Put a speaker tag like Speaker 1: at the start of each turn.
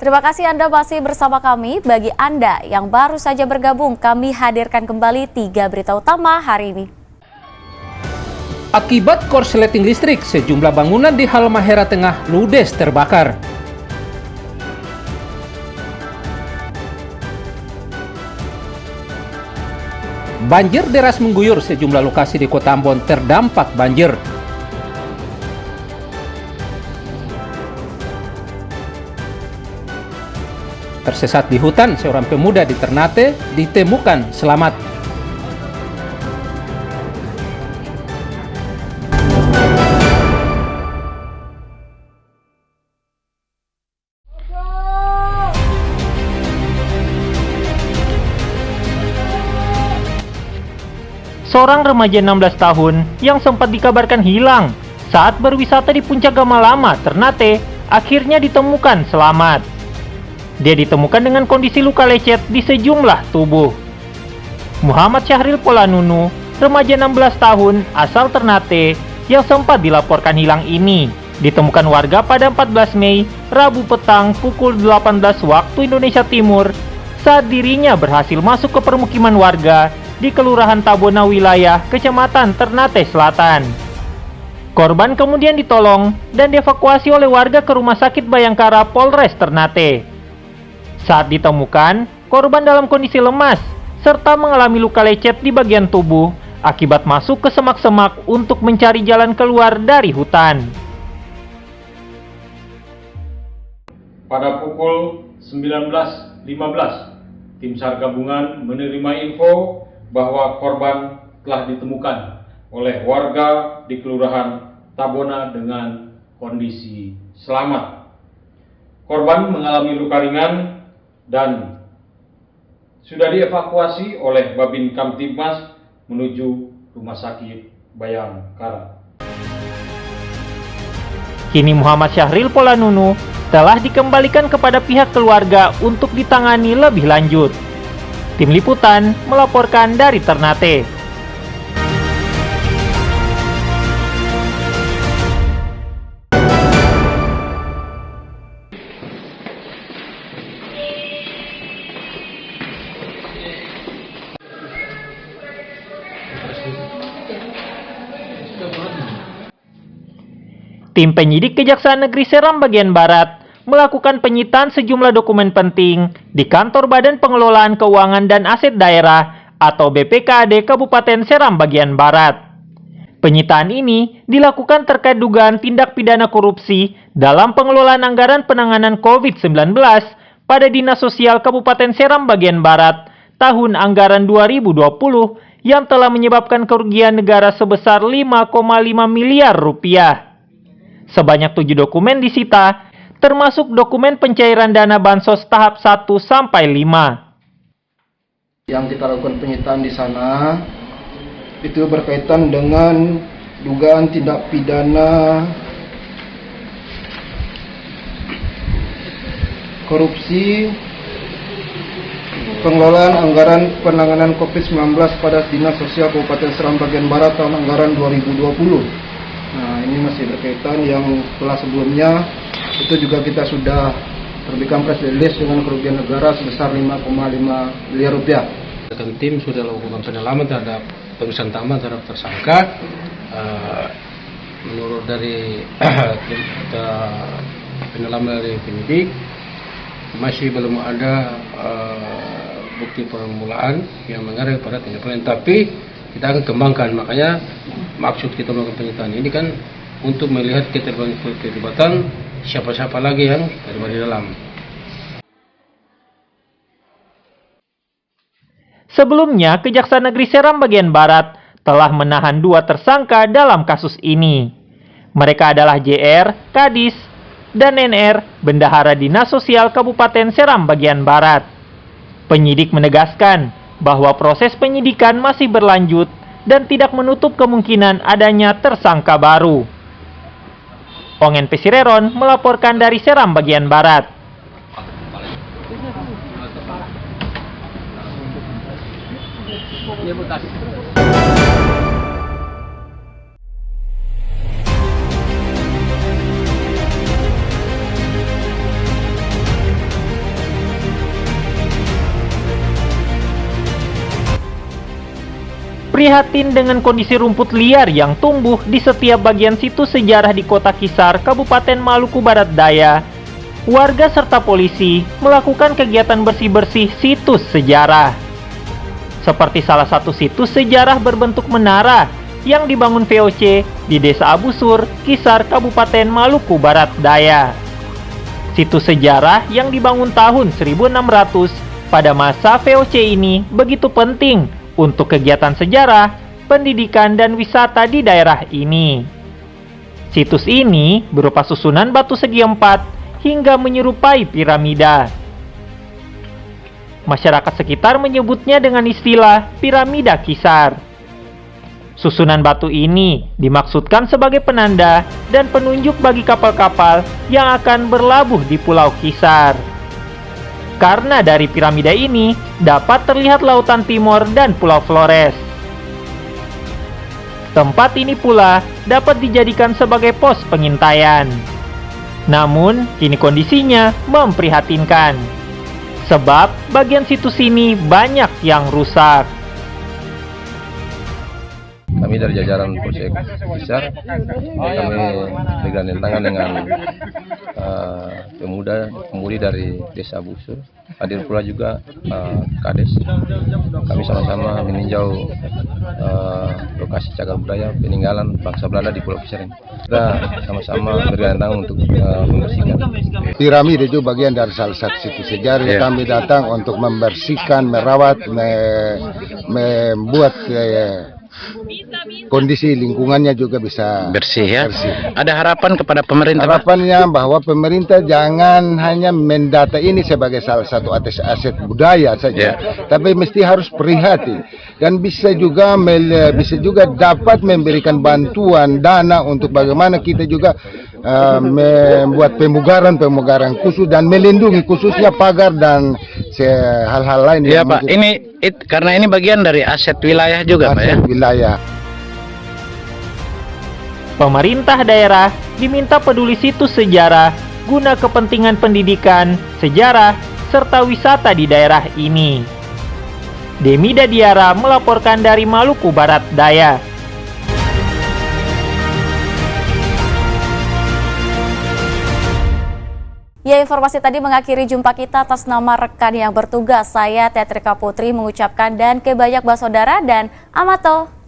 Speaker 1: Terima kasih Anda masih bersama kami. Bagi Anda yang baru saja bergabung, kami hadirkan kembali 3 berita utama hari ini.
Speaker 2: Akibat korsleting listrik, sejumlah bangunan di Halmahera Tengah ludes terbakar. Banjir deras mengguyur sejumlah lokasi di Kota Ambon terdampak banjir. Tersesat di hutan, seorang pemuda di Ternate ditemukan selamat.
Speaker 3: Seorang remaja 16 tahun yang sempat dikabarkan hilang saat berwisata di Puncak Gamalama, Ternate, akhirnya ditemukan selamat. Dia ditemukan dengan kondisi luka lecet di sejumlah tubuh. Muhammad Syahril Polanunu, remaja 16 tahun asal Ternate yang sempat dilaporkan hilang ini, ditemukan warga pada 14 Mei, Rabu petang pukul 18 waktu Indonesia Timur saat dirinya berhasil masuk ke permukiman warga di Kelurahan Tabona wilayah Kecamatan Ternate Selatan. Korban kemudian ditolong dan dievakuasi oleh warga ke Rumah Sakit Bayangkara Polres Ternate. Saat ditemukan, korban dalam kondisi lemas serta mengalami luka lecet di bagian tubuh akibat masuk ke semak-semak untuk mencari jalan keluar dari hutan.
Speaker 4: Pada pukul 19.15, tim SAR gabungan menerima info bahwa korban telah ditemukan oleh warga di Kelurahan Tabona dengan kondisi selamat. Korban mengalami luka ringan dan sudah dievakuasi oleh Babin Kamtibmas menuju Rumah Sakit Bayangkara.
Speaker 3: Kini Muhammad Syahril Polanunu telah dikembalikan kepada pihak keluarga untuk ditangani lebih lanjut. Tim Liputan melaporkan dari Ternate. Tim penyidik Kejaksaan Negeri Seram bagian Barat melakukan penyitaan sejumlah dokumen penting di Kantor Badan Pengelolaan Keuangan dan Aset Daerah atau BPKAD Kabupaten Seram bagian Barat. Penyitaan ini dilakukan terkait dugaan tindak pidana korupsi dalam pengelolaan anggaran penanganan COVID-19 pada Dinas Sosial Kabupaten Seram bagian Barat tahun anggaran 2020 yang telah menyebabkan kerugian negara sebesar 5,5 miliar rupiah. Sebanyak 7 dokumen disita, termasuk dokumen pencairan dana bansos tahap 1 sampai 5.
Speaker 5: Yang kita lakukan penyitaan di sana itu berkaitan dengan dugaan tindak pidana korupsi pengelolaan anggaran penanganan COVID-19 pada Dinas Sosial Kabupaten Seram bagian Barat tahun anggaran 2020. Nah, ini masih berkaitan yang setelah sebelumnya itu juga kita sudah terbitkan press release dengan kerugian negara sebesar 5,5 miliar rupiah.
Speaker 6: Tim sudah lakukan pendalaman terhadap pemeriksaan tambahan terhadap tersangka. Menurut dari pendalaman dari penyidik masih belum ada bukti permulaan yang mengarah kepada tindak pidana, tapi kita akan kembangkan. Makanya maksud kita melakukan penyitaan ini kan untuk melihat keterlibatan siapa-siapa lagi yang terlibat di dalam.
Speaker 3: Sebelumnya, Kejaksaan Negeri Seram bagian Barat telah menahan 2 tersangka dalam kasus ini. Mereka adalah JR, Kadis, dan NR, Bendahara Dinas Sosial Kabupaten Seram bagian Barat. Penyidik menegaskan bahwa proses penyidikan masih berlanjut dan tidak menutup kemungkinan adanya tersangka baru. Ongen Pesireron melaporkan dari Seram bagian Barat. Prihatin dengan kondisi rumput liar yang tumbuh di setiap bagian situs sejarah di Kota Kisar, Kabupaten Maluku Barat Daya, warga serta polisi melakukan kegiatan bersih-bersih situs sejarah. Seperti salah satu situs sejarah berbentuk menara yang dibangun VOC di Desa Abusur, Kisar, Kabupaten Maluku Barat Daya. Situs sejarah yang dibangun tahun 1600 pada masa VOC ini begitu penting untuk kegiatan sejarah, pendidikan, dan wisata di daerah ini. Situs ini berupa susunan batu segi empat hingga menyerupai piramida. Masyarakat sekitar menyebutnya dengan istilah piramida Kisar. Susunan batu ini dimaksudkan sebagai penanda dan penunjuk bagi kapal-kapal yang akan berlabuh di Pulau Kisar. Karena dari piramida ini dapat terlihat Lautan Timor dan Pulau Flores. Tempat ini pula dapat dijadikan sebagai pos pengintaian. Namun, kini kondisinya memprihatinkan. Sebab bagian situs ini banyak yang rusak.
Speaker 7: Kami dari jajaran Polsek Kisar, kami bergandeng tangan dengan pemudi dari Desa Busur, hadir pula juga Kades. Kami sama-sama meninjau lokasi cagar budaya peninggalan bangsa Belanda di Pulau Kisar ini. Kita sama-sama bergandeng tangan untuk membersihkan.
Speaker 8: Piramida itu bagian dari salah satu situs sejarah. Kami datang untuk membersihkan, merawat, membuat kondisi lingkungannya juga bisa
Speaker 9: bersih ya.
Speaker 8: Bersih.
Speaker 9: Ada harapan kepada pemerintah, Pak?
Speaker 8: Harapannya bahwa pemerintah jangan hanya mendata ini sebagai salah satu aset budaya saja, tapi mesti harus prihatin dan bisa juga dapat memberikan bantuan dana untuk bagaimana kita juga membuat pemugaran khusus dan melindungi khususnya pagar dan hal-hal lain.
Speaker 9: Ya Pak, karena ini bagian dari aset wilayah juga Pak ya.
Speaker 8: Wilayah.
Speaker 3: Pemerintah daerah diminta peduli situs sejarah guna kepentingan pendidikan, sejarah, serta wisata di daerah ini. Demi Dadiara melaporkan dari Maluku Barat Daya.
Speaker 1: Ya, informasi tadi mengakhiri jumpa kita. Atas nama rekan yang bertugas, saya Teatrika Putri mengucapkan dan kebanyak saudara dan amato.